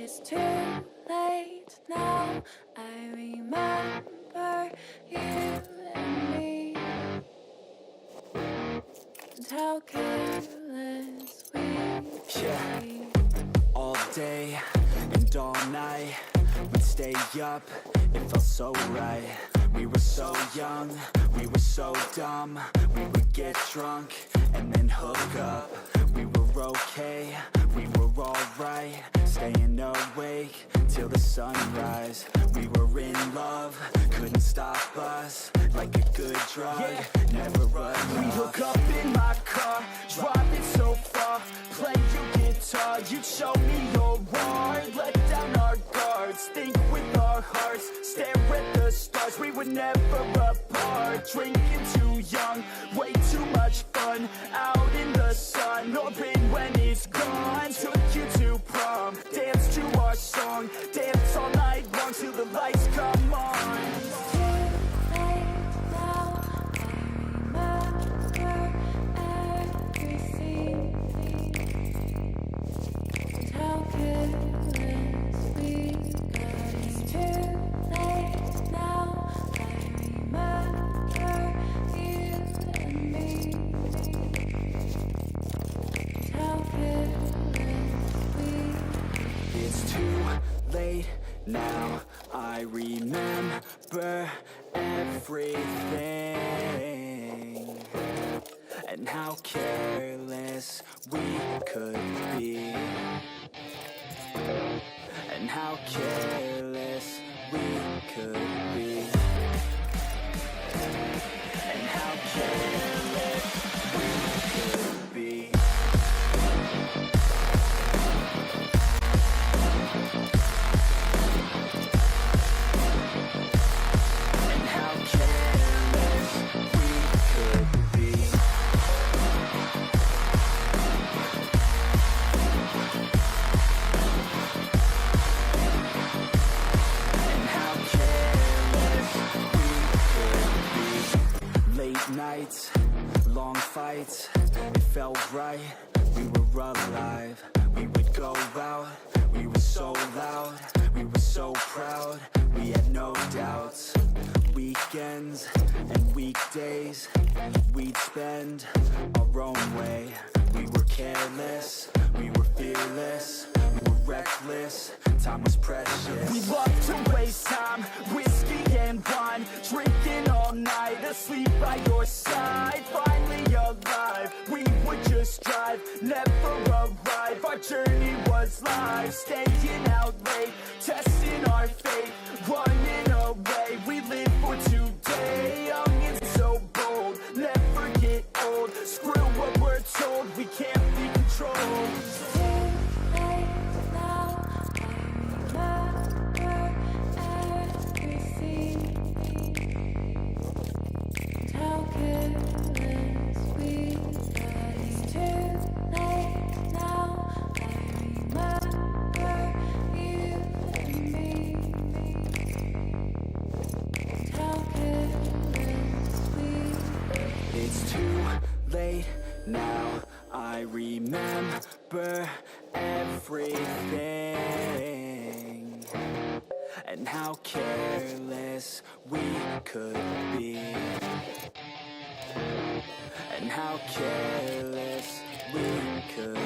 it's too late now. I remember you and me, and how careless we could be. All day and all night, we'd stay up, it felt so right. We were so young, we were so dumb. We would get drunk and then hook up. We were okay, we were alright, staying awake till the sunrise. We were in love, couldn't stop us, like a good drug, never run off. We hook up in my car, driving so far, play your guitar, you'd show me your art. Let down our guards, think with our hearts, stare at the stars. We were never apart, drinking too young, way too much fun, out in the sun, hoping when it's gone. Took you to prom, dance to our song, dance all night long till the lights come on. It's too late now. I remember everything, and how careless we got. It's too late now. I remember you and me, and how careless we got. It's too late now, I remember everything, and how careless we could be, and how careless we could be, and how careless we could be. Nights, long fights, it felt right, we were alive. We would go out, we were so loud, we were so proud, we had no doubts. Weekends and weekdays, we'd spend our own way. We were careless, we were fearless, we were reckless, time was precious. We loved to waste time, whiskey and wine, drinking all night, asleep by your side. Finally alive, we would just drive, never arrive. Our journey was live, staying out late, testing our fate, running away. We live for today, young and so bold, never get old. Screw what we're told, we can't be controlled. It's too late now. I remember everything, and how careless we got. It's too late now. I remember you and me, and how careless we got. It's too late now, I remember everything, and how careless we could be, and how careless we could